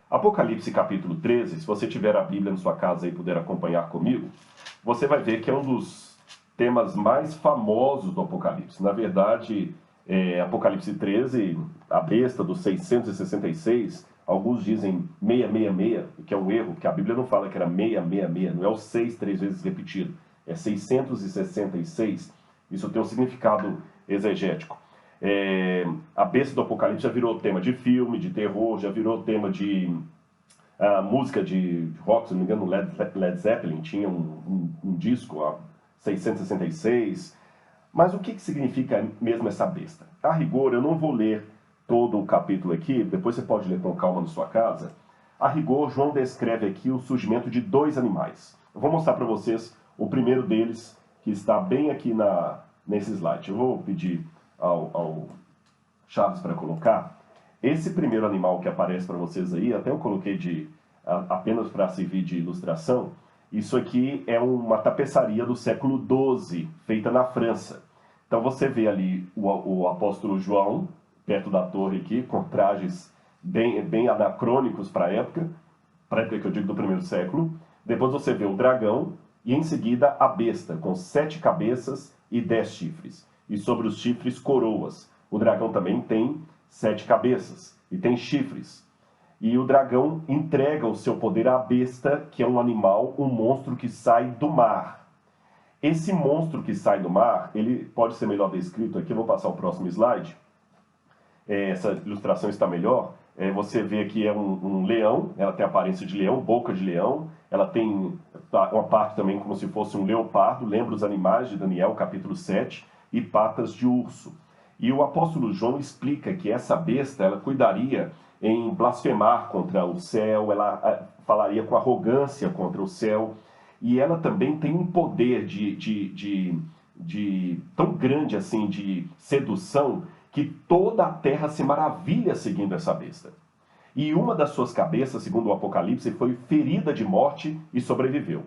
Apocalipse capítulo 13, se você tiver a Bíblia na sua casa e puder acompanhar comigo, você vai ver que é um dos temas mais famosos do Apocalipse. Na verdade, Apocalipse 13, a besta dos 666, alguns dizem 666, que é um erro, porque a Bíblia não fala que era 666, não é o 6 três vezes repetido, é 666. Isso tem um significado exegético. A besta do Apocalipse já virou tema de filme, de terror, já virou tema de música de rock, se não me engano, Led Zeppelin tinha um disco, 666. Mas o que significa mesmo essa besta? A rigor, eu não vou ler todo o capítulo aqui, depois você pode ler com calma na sua casa. A rigor, João descreve aqui o surgimento de dois animais. Eu vou mostrar para vocês o primeiro deles, que está bem aqui nesse slide. Eu vou pedir ao Chaves para colocar. Esse primeiro animal que aparece para vocês aí, até eu coloquei apenas para servir de ilustração, isso aqui é uma tapeçaria do século XII, feita na França. Então você vê ali o apóstolo João, perto da torre aqui, com trajes bem anacrônicos para a época que eu digo do primeiro século. Depois você vê o dragão e em seguida a besta, com 7 cabeças e 10 chifres. E sobre os chifres, coroas. O dragão também tem 7 cabeças e tem chifres. E o dragão entrega o seu poder à besta, que é um animal, um monstro que sai do mar. Esse monstro que sai do mar, ele pode ser melhor descrito aqui, eu vou passar o próximo slide. Essa ilustração está melhor. Você vê que é um leão, ela tem aparência de leão, boca de leão, ela tem uma parte também como se fosse um leopardo, lembra os animais de Daniel, capítulo 7, e patas de urso. E o apóstolo João explica que essa besta, ela cuidaria em blasfemar contra o céu, ela falaria com arrogância contra o céu, e ela também tem um poder tão grande assim de sedução, que toda a terra se maravilha seguindo essa besta. E uma das suas cabeças, segundo o Apocalipse, foi ferida de morte e sobreviveu.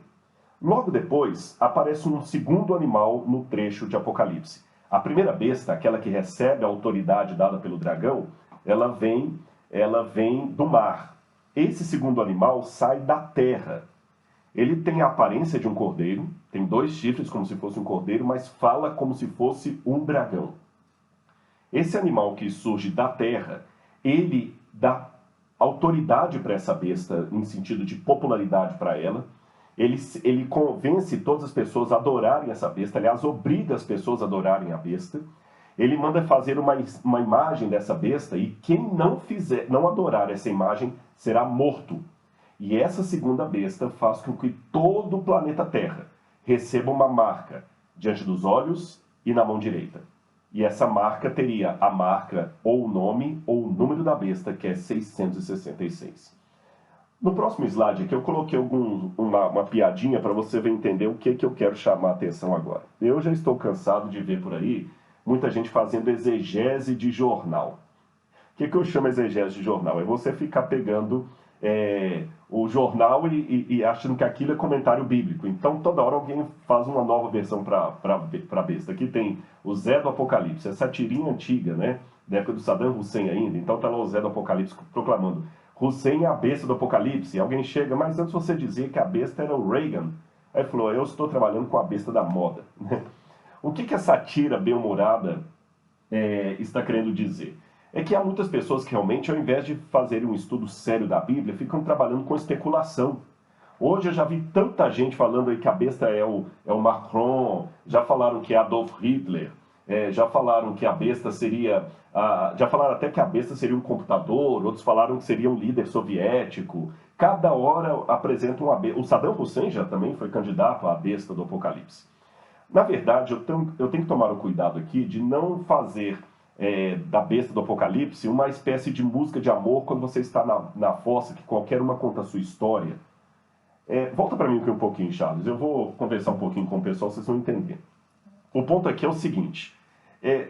Logo depois, aparece um segundo animal no trecho de Apocalipse. A primeira besta, aquela que recebe a autoridade dada pelo dragão, ela vem do mar. Esse segundo animal sai da terra. Ele tem a aparência de um cordeiro, tem 2 chifres como se fosse um cordeiro, mas fala como se fosse um dragão. Esse animal que surge da terra, ele dá autoridade para essa besta, em sentido de popularidade para ela. Ele convence todas as pessoas a adorarem essa besta, aliás, obriga as pessoas a adorarem a besta. Ele manda fazer uma imagem dessa besta e quem não adorar essa imagem será morto. E essa segunda besta faz com que todo o planeta Terra receba uma marca diante dos olhos e na mão direita. E essa marca teria a marca ou o nome ou o número da besta, que é 666. No próximo slide aqui eu coloquei uma piadinha para você entender o que eu quero chamar a atenção agora. Eu já estou cansado de ver por aí muita gente fazendo exegese de jornal. O que eu chamo exegese de jornal? É você ficar pegando o jornal e achando que aquilo é comentário bíblico. Então toda hora alguém faz uma nova versão para besta. Aqui tem o Zé do Apocalipse, essa tirinha antiga, né? Da época do Saddam Hussein ainda. Então tá lá o Zé do Apocalipse proclamando: Hussein é a besta do Apocalipse. E alguém chega, mas antes você dizia que a besta era o Reagan. Aí falou: eu estou trabalhando com a besta da moda. O que essa tira bem-humorada está querendo dizer? É que há muitas pessoas que realmente, ao invés de fazerem um estudo sério da Bíblia, ficam trabalhando com especulação. Hoje eu já vi tanta gente falando aí que a besta é o Macron, já falaram que é Adolf Hitler, já falaram que a besta seria... já falaram até que a besta seria um computador, outros falaram que seria um líder soviético. Cada hora apresentam uma besta. O Saddam Hussein já também foi candidato à besta do Apocalipse. Na verdade, eu tenho que tomar o cuidado aqui de não fazer da besta do Apocalipse uma espécie de música de amor quando você está na fossa, que qualquer uma conta a sua história. Volta para mim aqui um pouquinho, Charles. Eu vou conversar um pouquinho com o pessoal, vocês vão entender. O ponto aqui é o seguinte.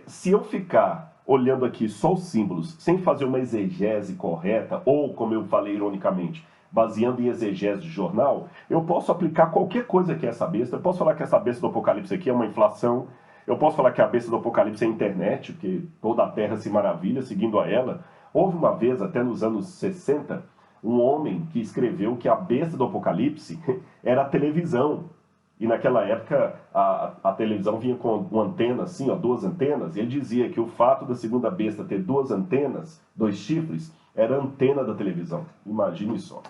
Se eu ficar olhando aqui só os símbolos, sem fazer uma exegese correta, ou, como eu falei ironicamente, baseando em exegese de jornal, eu posso aplicar qualquer coisa que é essa besta. Eu posso falar que essa besta do Apocalipse aqui é uma inflação. Eu posso falar que a besta do Apocalipse é a internet, porque toda a terra se maravilha seguindo a ela. Houve uma vez, até nos anos 60, um homem que escreveu que a besta do Apocalipse era a televisão. E naquela época a televisão vinha com uma antena assim, ó, duas antenas, e ele dizia que o fato da segunda besta ter duas antenas, dois chifres, era a antena da televisão. Imagine só.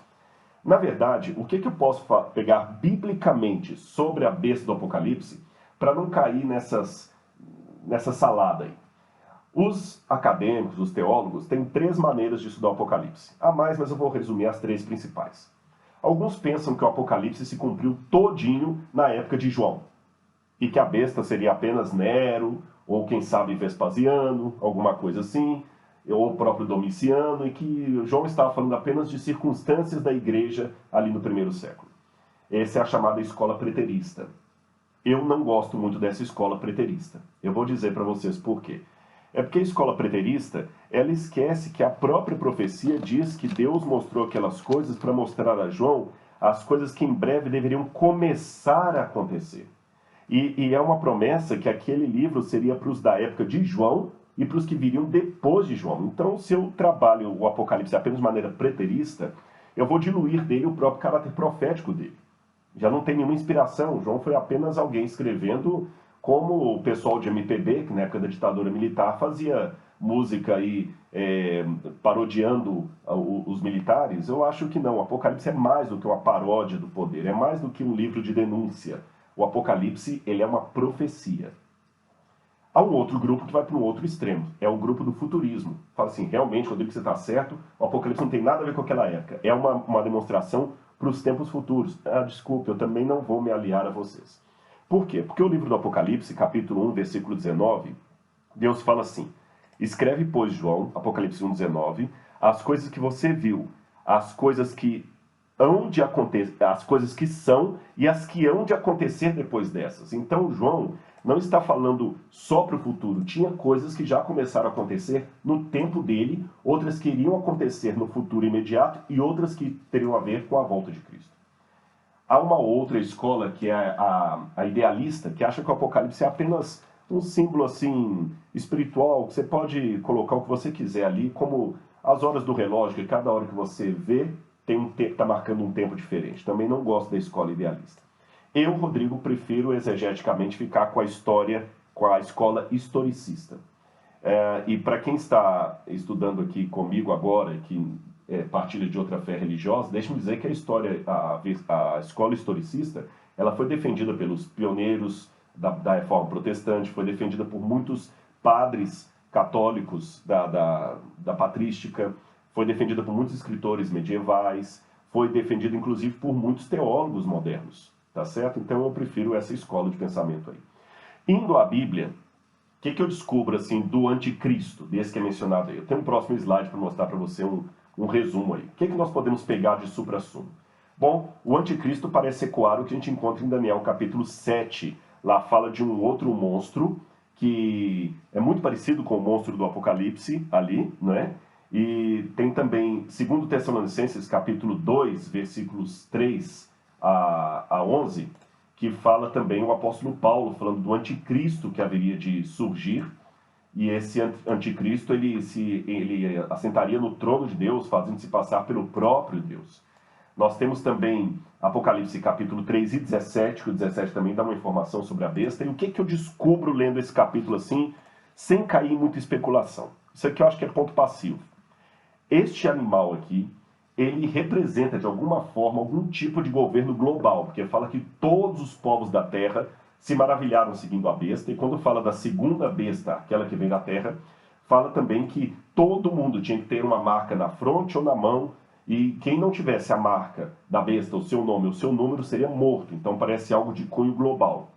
Na verdade, o que eu posso pegar biblicamente sobre a besta do Apocalipse para não cair nessa salada aí? Os acadêmicos, os teólogos, têm três maneiras de estudar o Apocalipse. Há mais, mas eu vou resumir as três principais. Alguns pensam que o Apocalipse se cumpriu todinho na época de João, e que a besta seria apenas Nero, ou quem sabe Vespasiano, alguma coisa assim, ou o próprio Domiciano, e que João estava falando apenas de circunstâncias da igreja ali no primeiro século. Essa é a chamada escola preterista. Eu não gosto muito dessa escola preterista. Eu vou dizer para vocês por quê. É porque a escola preterista, ela esquece que a própria profecia diz que Deus mostrou aquelas coisas para mostrar a João as coisas que em breve deveriam começar a acontecer. E é uma promessa que aquele livro seria para os da época de João e para os que viriam depois de João. Então, se eu trabalho o Apocalipse apenas de maneira preterista, eu vou diluir dele o próprio caráter profético dele. Já não tem nenhuma inspiração. João foi apenas alguém escrevendo como o pessoal de MPB, que na época da ditadura militar fazia música aí parodiando os militares. Eu acho que não. O Apocalipse é mais do que uma paródia do poder, é mais do que um livro de denúncia. O Apocalipse, ele é uma profecia. Há um outro grupo que vai para um outro extremo, é o grupo do futurismo. Fala assim, realmente, Rodrigo, você está certo, o Apocalipse não tem nada a ver com aquela época. É uma demonstração para os tempos futuros. Ah, desculpe, eu também não vou me aliar a vocês. Por quê? Porque o livro do Apocalipse, capítulo 1, versículo 19, Deus fala assim: escreve, pois, João, Apocalipse 1, 19, as coisas que você viu, as coisas que hão de acontecer, as coisas que são e as que hão de acontecer depois dessas. Então, João não está falando só para o futuro. Tinha coisas que já começaram a acontecer no tempo dele, outras que iriam acontecer no futuro imediato e outras que teriam a ver com a volta de Cristo. Há uma outra escola, que é a idealista, que acha que o Apocalipse é apenas um símbolo assim espiritual, que você pode colocar o que você quiser ali, como as horas do relógio, que cada hora que você vê está marcando um tempo diferente. Também não gosto da escola idealista. Eu, Rodrigo, prefiro exegeticamente ficar com a história, com a escola historicista. E para quem está estudando aqui comigo agora, que partilha de outra fé religiosa, deixe-me dizer que a escola historicista, ela foi defendida pelos pioneiros da Reforma Protestante, foi defendida por muitos padres católicos da patrística, foi defendida por muitos escritores medievais, foi defendida inclusive por muitos teólogos modernos, tá certo? Então eu prefiro essa escola de pensamento aí. Indo à Bíblia, o que eu descubro assim do anticristo, desse que é mencionado aí? Eu tenho um próximo slide para mostrar para você um resumo aí. O que nós podemos pegar de supra-sumo? Bom, o anticristo parece ecoar o que a gente encontra em Daniel capítulo 7. Lá fala de um outro monstro que é muito parecido com o monstro do Apocalipse ali, não é? E tem também 2 Tessalonicenses capítulo 2, versículos 3 a 11, que fala também o apóstolo Paulo falando do anticristo que haveria de surgir. E esse anticristo, ele assentaria no trono de Deus, fazendo-se passar pelo próprio Deus. Nós temos também Apocalipse capítulo 3 e 17, que o 17 também dá uma informação sobre a besta. E o que eu descubro lendo esse capítulo assim, sem cair em muita especulação? Isso aqui eu acho que é ponto passivo. Este animal aqui, ele representa de alguma forma algum tipo de governo global, porque fala que todos os povos da terra se maravilharam seguindo a besta, e quando fala da segunda besta, aquela que vem da terra, fala também que todo mundo tinha que ter uma marca na fronte ou na mão, e quem não tivesse a marca da besta, o seu nome, o seu número, seria morto. Então parece algo de cunho global.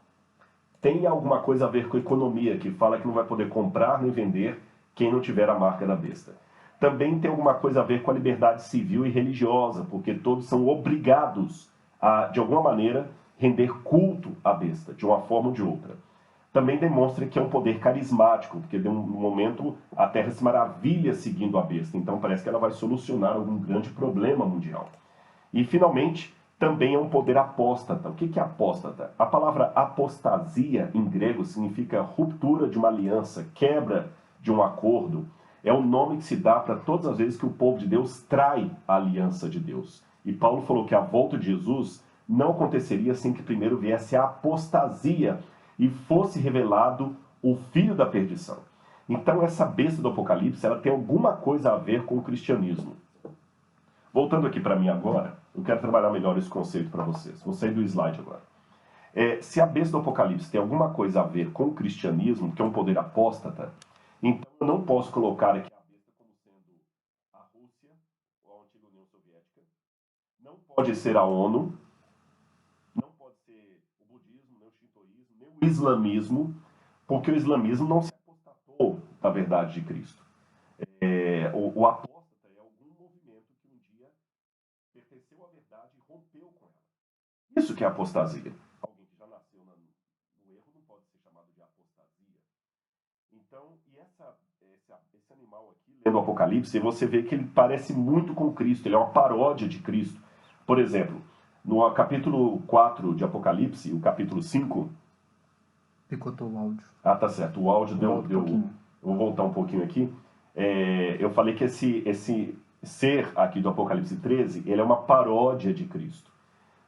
Tem alguma coisa a ver com a economia, que fala que não vai poder comprar nem vender quem não tiver a marca da besta. Também tem alguma coisa a ver com a liberdade civil e religiosa, porque todos são obrigados a, de alguma maneira, render culto à besta, de uma forma ou de outra. Também demonstra que é um poder carismático, porque de um momento a Terra se maravilha seguindo a besta, então parece que ela vai solucionar algum grande problema mundial. E, finalmente, também é um poder apóstata. O que é apóstata? A palavra apostasia, em grego, significa ruptura de uma aliança, quebra de um acordo. É o nome que se dá para todas as vezes que o povo de Deus trai a aliança de Deus. E Paulo falou que a volta de Jesus não aconteceria sem que primeiro viesse a apostasia e fosse revelado o filho da perdição. Então essa besta do Apocalipse, ela tem alguma coisa a ver com o cristianismo. Voltando aqui para mim agora, eu quero trabalhar melhor esse conceito para vocês. Vou sair do slide agora. Se a besta do Apocalipse tem alguma coisa a ver com o cristianismo, que é um poder apóstata, então eu não posso colocar aqui a besta como sendo a Rússia ou a antiga União Soviética. Não pode ser a ONU, não pode ser o budismo, nem o shintoísmo, nem o islamismo, porque o islamismo não se apostatou da verdade de Cristo. O apóstata é algum movimento que um dia pertenceu à verdade e rompeu com ela. Isso que é apostasia. Alguém que já nasceu no erro não pode ser chamado de apostasia. Então, esse animal aqui, lendo o Apocalipse, você vê que ele parece muito com Cristo, ele é uma paródia de Cristo. Por exemplo, no capítulo 4 de Apocalipse, o capítulo 5... Picotou o áudio. Ah, tá certo. O áudio deu... Eu vou voltar um pouquinho aqui. Eu falei que esse ser aqui do Apocalipse 13, ele é uma paródia de Cristo.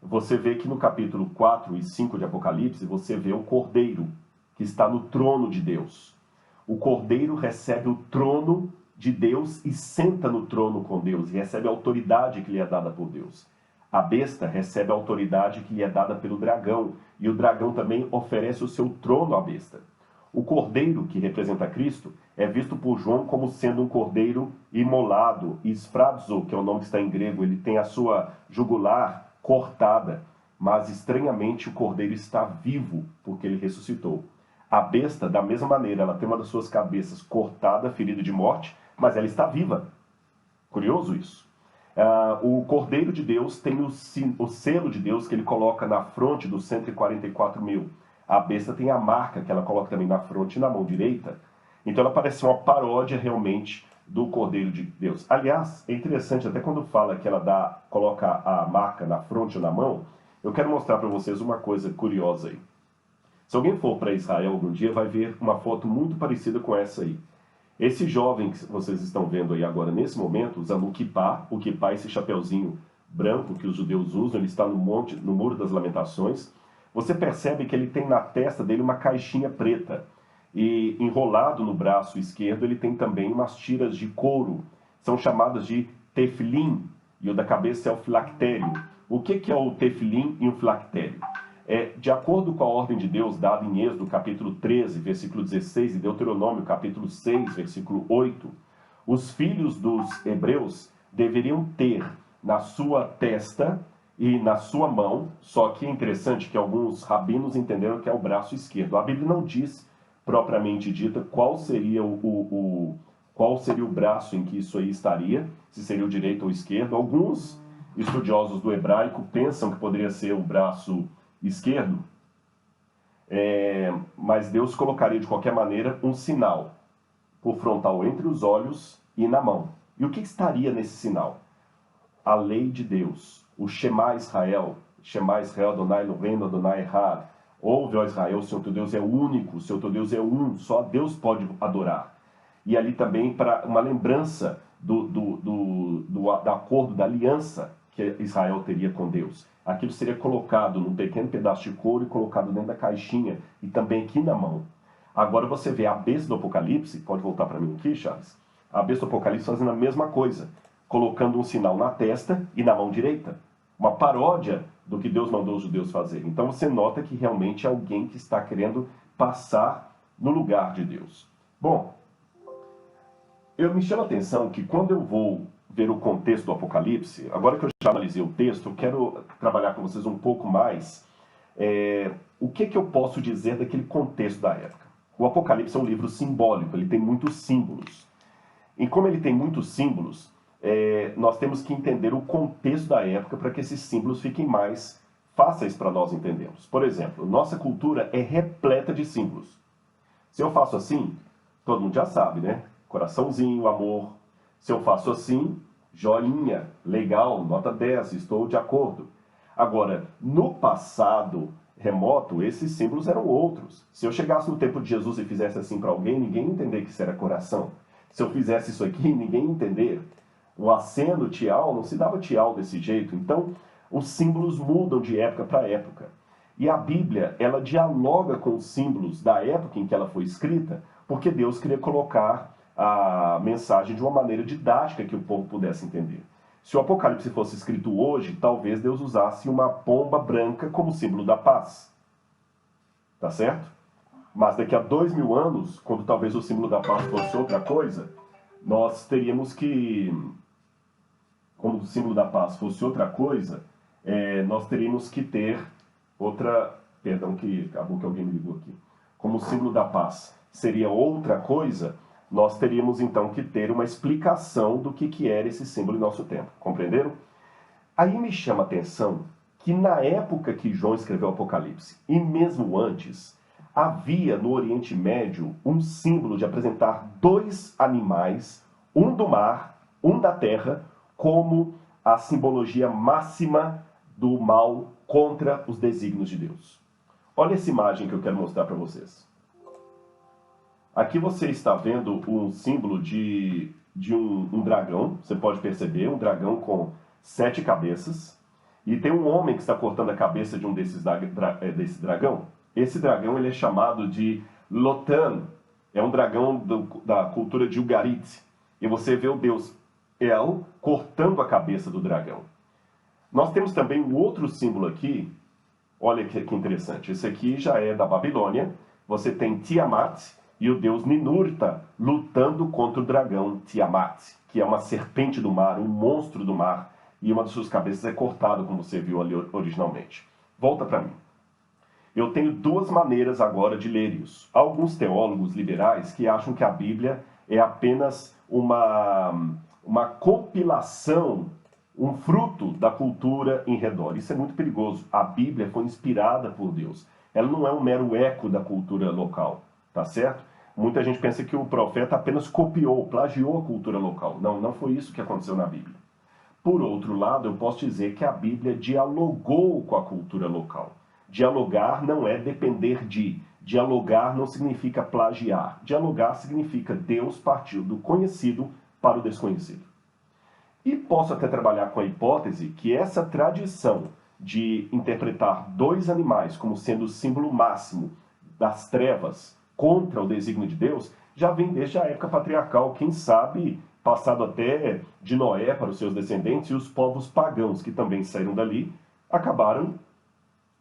Você vê que no capítulo 4 e 5 de Apocalipse, você vê o Cordeiro, que está no trono de Deus. O Cordeiro recebe o trono de Deus e senta no trono com Deus, e recebe a autoridade que lhe é dada por Deus. A besta recebe a autoridade que lhe é dada pelo dragão, e o dragão também oferece o seu trono à besta. O cordeiro, que representa Cristo, é visto por João como sendo um cordeiro imolado, esfrazo, que é o nome que está em grego, ele tem a sua jugular cortada, mas estranhamente o cordeiro está vivo, porque ele ressuscitou. A besta, da mesma maneira, ela tem uma das suas cabeças cortada, ferida de morte, mas ela está viva. Curioso isso. O Cordeiro de Deus tem o selo de Deus que ele coloca na fronte dos 144.000. A besta tem a marca que ela coloca também na fronte e na mão direita. Então ela parece uma paródia realmente do Cordeiro de Deus. Aliás, é interessante, até quando fala que ela coloca a marca na fronte ou na mão, eu quero mostrar para vocês uma coisa curiosa aí. Se alguém for para Israel algum dia, vai ver uma foto muito parecida com essa aí. Esse jovem que vocês estão vendo aí agora, nesse momento, usando o kippá, esse chapeuzinho branco que os judeus usam, ele está no Muro das Lamentações. Você percebe que ele tem na testa dele uma caixinha preta. E enrolado no braço esquerdo, ele tem também umas tiras de couro. São chamadas de tefilim, e o da cabeça é o filactério. O que é o tefilim e o filactério? De acordo com a ordem de Deus dada em Êxodo, capítulo 13, versículo 16, e Deuteronômio, capítulo 6, versículo 8, os filhos dos hebreus deveriam ter na sua testa e na sua mão, só que é interessante que alguns rabinos entenderam que é o braço esquerdo. A Bíblia não diz, propriamente dita, qual seria o braço em que isso aí estaria, se seria o direito ou o esquerdo. Alguns estudiosos do hebraico pensam que poderia ser o braço esquerdo, mas Deus colocaria de qualquer maneira um sinal por frontal entre os olhos e na mão. E o que estaria nesse sinal? A lei de Deus, o Shema Israel, Adonai Eloheinu, Adonai Echad. Ouve, ó Israel, o Senhor teu Deus é único, o Senhor teu Deus é um, só Deus pode adorar. E ali também para uma lembrança do acordo, da aliança que Israel teria com Deus. Aquilo seria colocado num pequeno pedaço de couro e colocado dentro da caixinha e também aqui na mão. Agora você vê a besta do Apocalipse, pode voltar para mim aqui, Charles? A besta do Apocalipse fazendo a mesma coisa, colocando um sinal na testa e na mão direita. Uma paródia do que Deus mandou os judeus fazer. Então você nota que realmente é alguém que está querendo passar no lugar de Deus. Bom, me chama a atenção que quando eu vou ver o contexto do Apocalipse, agora que eu já analisei o texto, eu quero trabalhar com vocês um pouco mais o que eu posso dizer daquele contexto da época. O Apocalipse é um livro simbólico, ele tem muitos símbolos. E como ele tem muitos símbolos, nós temos que entender o contexto da época para que esses símbolos fiquem mais fáceis para nós entendermos. Por exemplo, nossa cultura é repleta de símbolos. Se eu faço assim, todo mundo já sabe, né? Coraçãozinho, amor. Se eu faço assim, joinha, legal, nota 10, estou de acordo. Agora, no passado remoto, esses símbolos eram outros. Se eu chegasse no tempo de Jesus e fizesse assim para alguém, ninguém ia entender que isso era coração. Se eu fizesse isso aqui, ninguém ia entender. O aceno, tial, não se dava tial desse jeito. Então, os símbolos mudam de época para época. E a Bíblia, ela dialoga com os símbolos da época em que ela foi escrita, porque Deus queria colocar a mensagem de uma maneira didática que o povo pudesse entender. Se o Apocalipse fosse escrito hoje, talvez Deus usasse uma pomba branca como símbolo da paz. Tá certo? Mas daqui a 2000 anos, quando talvez o símbolo da paz fosse outra coisa, nós teríamos que... Como o símbolo da paz fosse outra coisa, nós teríamos que ter outra... Perdão, que acabou que alguém me ligou aqui. Como o símbolo da paz seria outra coisa, nós teríamos então que ter uma explicação do que era esse símbolo em nosso tempo. Compreenderam? Aí me chama a atenção que na época que João escreveu o Apocalipse, e mesmo antes, havia no Oriente Médio um símbolo de apresentar dois animais, um do mar, um da terra, como a simbologia máxima do mal contra os desígnios de Deus. Olha essa imagem que eu quero mostrar para vocês. Aqui você está vendo um símbolo de um dragão, você pode perceber, um dragão com 7 cabeças, e tem um homem que está cortando a cabeça de um desse dragão. Esse dragão ele é chamado de Lotan, é um dragão da cultura de Ugarit, e você vê o deus El cortando a cabeça do dragão. Nós temos também um outro símbolo aqui, olha que interessante, esse aqui já é da Babilônia, você tem Tiamat, e o deus Ninurta lutando contra o dragão Tiamat, que é uma serpente do mar, um monstro do mar, e uma de suas cabeças é cortada, como você viu ali originalmente. Volta para mim. Eu tenho duas maneiras agora de ler isso. Há alguns teólogos liberais que acham que a Bíblia é apenas uma compilação, um fruto da cultura em redor. Isso é muito perigoso. A Bíblia foi inspirada por Deus. Ela não é um mero eco da cultura local. Tá certo? Muita gente pensa que o profeta apenas copiou, plagiou a cultura local. Não, não foi isso que aconteceu na Bíblia. Por outro lado, eu posso dizer que a Bíblia dialogou com a cultura local. Dialogar não é depender de. Dialogar não significa plagiar. Dialogar significa Deus partiu do conhecido para o desconhecido. E posso até trabalhar com a hipótese que essa tradição de interpretar dois animais como sendo o símbolo máximo das trevas contra o desígnio de Deus, já vem desde a época patriarcal, quem sabe passado até de Noé para os seus descendentes, e os povos pagãos que também saíram dali, acabaram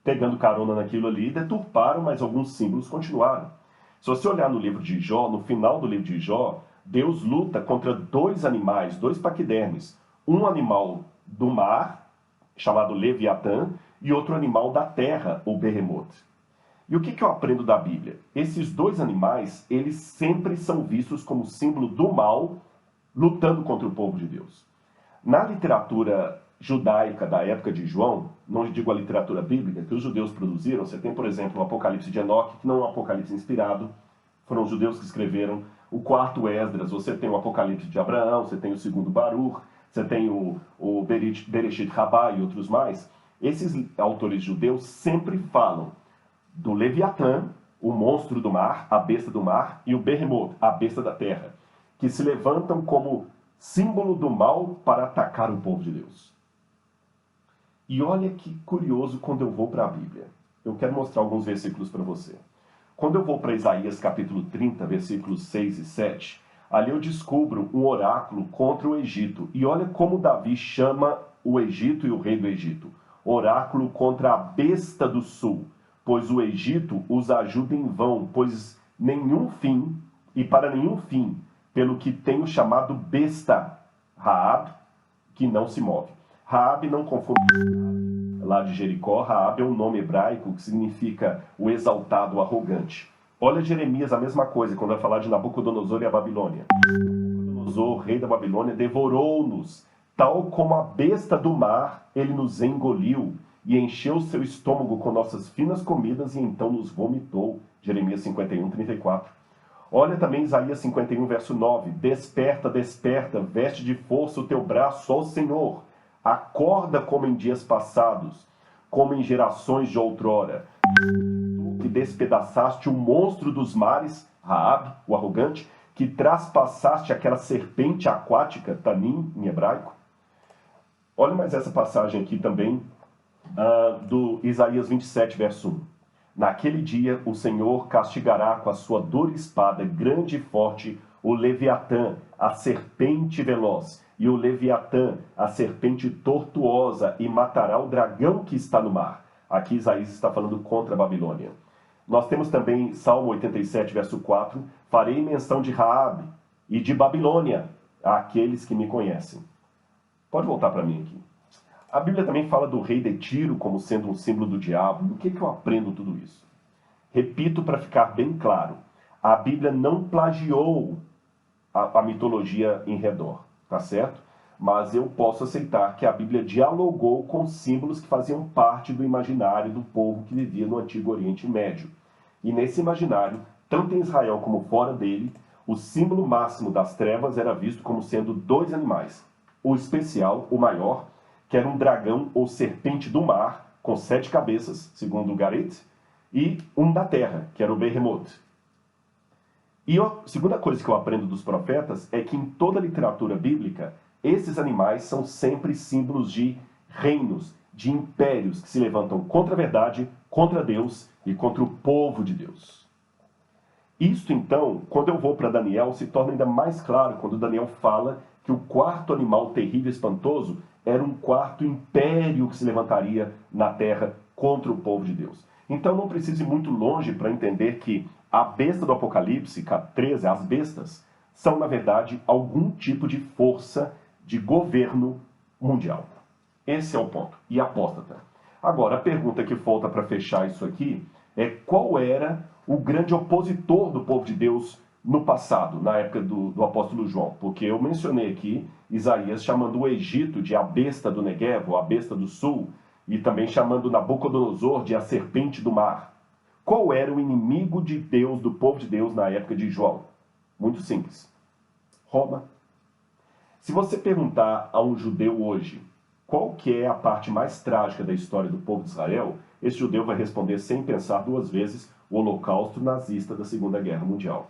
pegando carona naquilo ali, deturparam, mas alguns símbolos continuaram. Se você olhar no livro de Jó, no final do livro de Jó, Deus luta contra dois animais, dois paquidermes, um animal do mar, chamado Leviatã, e outro animal da terra, o Behemoth. E o que eu aprendo da Bíblia? Esses dois animais, eles sempre são vistos como símbolo do mal, lutando contra o povo de Deus. Na literatura judaica da época de João, não digo a literatura bíblica, que os judeus produziram, você tem, por exemplo, o Apocalipse de Enoque, que não é um Apocalipse inspirado, foram os judeus que escreveram, o quarto Esdras, você tem o Apocalipse de Abraão, você tem o segundo Baruch, você tem o Bereshit Rabbah e outros mais. Esses autores judeus sempre falam do Leviatã, o monstro do mar, a besta do mar, e o Behemoth, a besta da terra, que se levantam como símbolo do mal para atacar o povo de Deus. E olha que curioso quando eu vou para a Bíblia. Eu quero mostrar alguns versículos para você. Quando eu vou para Isaías capítulo 30, versículos 6 e 7, ali eu descubro um oráculo contra o Egito. E olha como Davi chama o Egito e o rei do Egito. Oráculo contra a besta do sul. Pois o Egito os ajuda em vão, pois nenhum fim, e para nenhum fim, pelo que tenho chamado besta, Raab, que não se move. Raab não confunde lá de Jericó, Raab é um nome hebraico que significa o exaltado, o arrogante. Olha Jeremias, a mesma coisa, quando vai falar de Nabucodonosor e a Babilônia. Nabucodonosor, rei da Babilônia, devorou-nos, tal como a besta do mar, ele nos engoliu, e encheu seu estômago com nossas finas comidas, e então nos vomitou. Jeremias 51, 34. Olha também Isaías 51, verso 9. Desperta, desperta, veste de força o teu braço, ó Senhor. Acorda como em dias passados, como em gerações de outrora. Que despedaçaste o monstro dos mares, Raabe, o arrogante, que traspassaste aquela serpente aquática, Tanim, em hebraico. Olha mais essa passagem aqui também, do Isaías 27, verso 1. Naquele dia o Senhor castigará com a sua dura espada, grande e forte, o Leviatã, a serpente veloz, e o Leviatã, a serpente tortuosa, e matará o dragão que está no mar. Aqui Isaías está falando contra a Babilônia. Nós temos também Salmo 87, verso 4, farei menção de Raabe e de Babilônia àqueles que me conhecem. Pode voltar para mim aqui. A Bíblia também fala do rei de Tiro como sendo um símbolo do diabo. Do que eu aprendo tudo isso? Repito para ficar bem claro. A Bíblia não plagiou a mitologia em redor, tá certo? Mas eu posso aceitar que a Bíblia dialogou com símbolos que faziam parte do imaginário do povo que vivia no Antigo Oriente Médio. E nesse imaginário, tanto em Israel como fora dele, o símbolo máximo das trevas era visto como sendo dois animais. O especial, o maior, que era um dragão ou serpente do mar, com 7 cabeças, segundo o Garet, e um da terra, que era o Behemoth. E a segunda coisa que eu aprendo dos profetas é que em toda a literatura bíblica, esses animais são sempre símbolos de reinos, de impérios que se levantam contra a verdade, contra Deus e contra o povo de Deus. Isto então, quando eu vou para Daniel, se torna ainda mais claro quando Daniel fala que o quarto animal terrível e espantoso era um quarto império que se levantaria na terra contra o povo de Deus. Então não precisa ir muito longe para entender que a besta do Apocalipse, cap 13, as bestas, são na verdade algum tipo de força de governo mundial. Esse é o ponto. E apóstata. Agora, a pergunta que falta para fechar isso aqui é qual era o grande opositor do povo de Deus no passado, na época do apóstolo João. Porque eu mencionei aqui Isaías chamando o Egito de a besta do Neguev, ou a besta do sul, e também chamando Nabucodonosor de a serpente do mar. Qual era o inimigo de Deus, do povo de Deus, na época de João? Muito simples. Roma. Se você perguntar a um judeu hoje qual que é a parte mais trágica da história do povo de Israel, esse judeu vai responder sem pensar duas vezes o holocausto nazista da Segunda Guerra Mundial.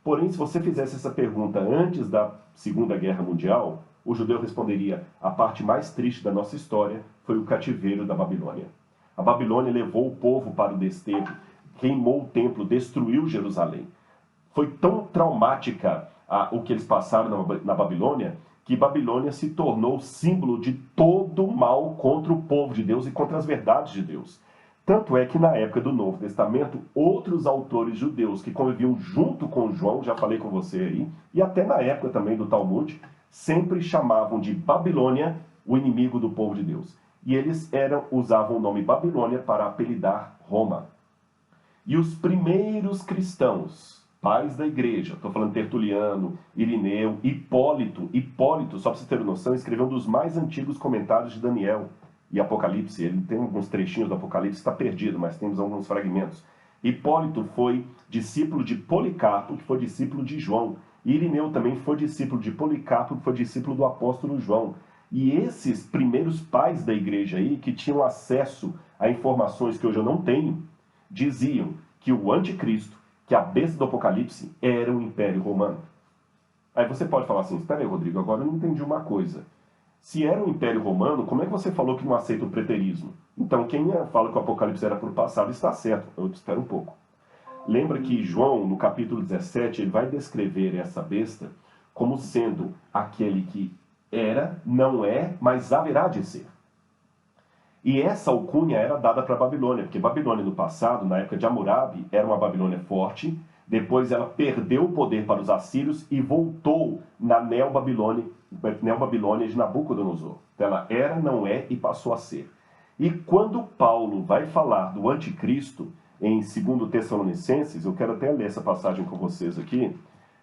Porém, se você fizesse essa pergunta antes da Segunda Guerra Mundial, o judeu responderia: a parte mais triste da nossa história foi o cativeiro da Babilônia. A Babilônia levou o povo para o desterro, queimou o templo, destruiu Jerusalém. Foi tão traumática o que eles passaram na Babilônia, que Babilônia se tornou símbolo de todo o mal contra o povo de Deus e contra as verdades de Deus. Tanto é que na época do Novo Testamento, outros autores judeus que conviviam junto com João, já falei com você aí, e até na época também do Talmud, sempre chamavam de Babilônia o inimigo do povo de Deus. E eles usavam o nome Babilônia para apelidar Roma. E os primeiros cristãos, pais da igreja, estou falando Tertuliano, Irineu, Hipólito, só para você ter noção, escreveu um dos mais antigos comentários de Daniel e Apocalipse. Ele tem alguns trechinhos do Apocalipse, está perdido, mas temos alguns fragmentos. Hipólito foi discípulo de Policarpo, que foi discípulo de João. Irineu também foi discípulo de Policarpo, que foi discípulo do apóstolo João. E esses primeiros pais da igreja aí, que tinham acesso a informações que hoje eu não tenho, diziam que o anticristo, que a besta do Apocalipse, era o Império Romano. Aí você pode falar assim: espera aí, Rodrigo, agora eu não entendi uma coisa. Se era o Império Romano, como é que você falou que não aceita o preterismo? Então quem fala que o Apocalipse era para o passado está certo. Eu espero um pouco. Lembra que João, no capítulo 17, ele vai descrever essa besta como sendo aquele que era, não é, mas haverá de ser. E essa alcunha era dada para a Babilônia, porque Babilônia no passado, na época de Hammurabi, era uma Babilônia forte, depois ela perdeu o poder para os assírios e voltou na Neobabilônia de Nabucodonosor. Então ela era, não é e passou a ser. E quando Paulo vai falar do anticristo, em 2 Tessalonicenses, eu quero até ler essa passagem com vocês aqui,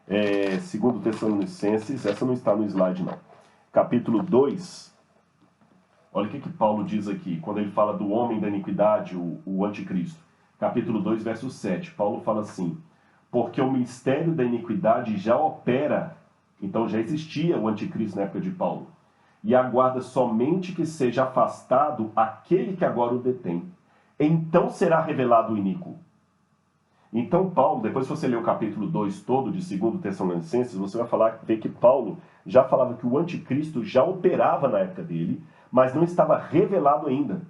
2 Tessalonicenses, essa não está no slide não, capítulo 2, olha o que Paulo diz aqui, quando ele fala do homem da iniquidade, o anticristo. Capítulo 2, verso 7, Paulo fala assim: porque o mistério da iniquidade já opera. Então já existia o anticristo na época de Paulo. E aguarda somente que seja afastado aquele que agora o detém. Então será revelado o iníquo. Então Paulo, depois se você ler o capítulo 2 todo de 2 Tessalonicenses, você vai ver que Paulo já falava que o anticristo já operava na época dele, mas não estava revelado ainda.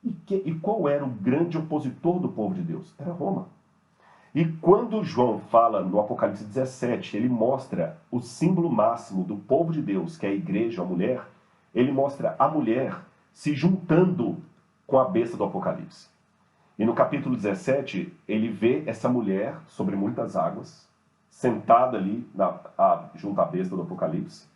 E qual era o grande opositor do povo de Deus? Era Roma. E quando João fala no Apocalipse 17, ele mostra o símbolo máximo do povo de Deus, que é a igreja, a mulher, ele mostra a mulher se juntando com a besta do Apocalipse. E no capítulo 17, ele vê essa mulher sobre muitas águas, sentada ali junto à besta do Apocalipse,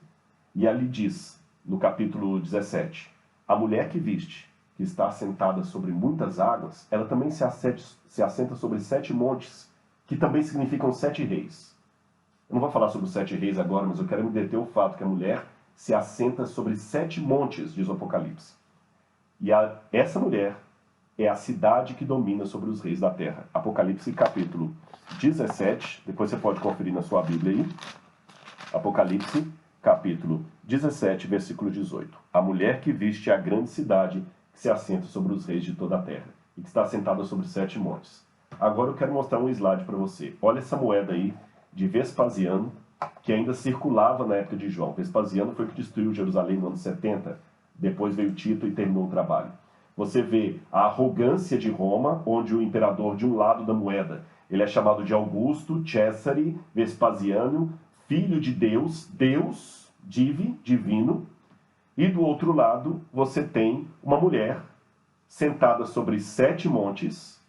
e ali diz, no capítulo 17, a mulher que viste, que está assentada sobre muitas águas, ela também se assenta sobre 7 montes, que também significam 7 reis. Eu não vou falar sobre os 7 reis agora, mas eu quero me deter o fato que a mulher se assenta sobre 7 montes, diz o Apocalipse. E essa mulher é a cidade que domina sobre os reis da terra. Apocalipse capítulo 17, depois você pode conferir na sua Bíblia aí. Apocalipse capítulo 17, versículo 18. A mulher que viste a grande cidade que se assenta sobre os reis de toda a terra e que está assentada sobre 7 montes. Agora eu quero mostrar um slide para você. Olha essa moeda aí de Vespasiano, que ainda circulava na época de João. Vespasiano foi o que destruiu Jerusalém no ano 70. Depois veio Tito e terminou o trabalho. Você vê a arrogância de Roma, onde o imperador de um lado da moeda, ele é chamado de Augusto, Cesare, Vespasiano, filho de Deus, Deus, divino. E do outro lado, você tem uma mulher sentada sobre 7 montes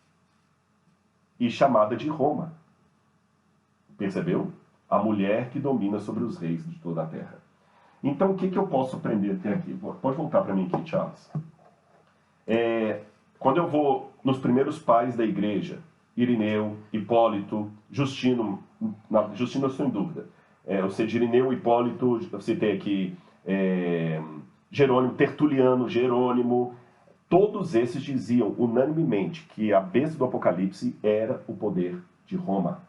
e chamada de Roma. Percebeu? A mulher que domina sobre os reis de toda a terra. Então, o que eu posso aprender até aqui? Pode voltar para mim aqui, Charles. Quando eu vou nos primeiros pais da igreja, Irineu, Hipólito, Justino eu estou em dúvida. Eu sei de Irineu, Hipólito, eu citei aqui Jerônimo, Tertuliano, Jerônimo. Todos esses diziam unanimemente que a besta do Apocalipse era o poder de Roma.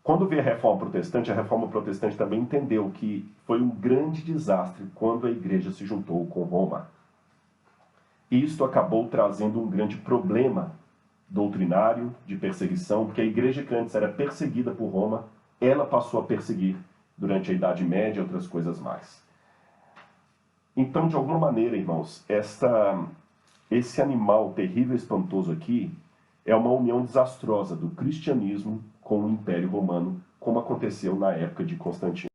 Quando veio a Reforma Protestante também entendeu que foi um grande desastre quando a igreja se juntou com Roma. Isto acabou trazendo um grande problema doutrinário, de perseguição, porque a igreja que antes era perseguida por Roma, ela passou a perseguir durante a Idade Média e outras coisas mais. Então, de alguma maneira, irmãos, esse animal terrível e espantoso aqui é uma união desastrosa do cristianismo com o Império Romano, como aconteceu na época de Constantino.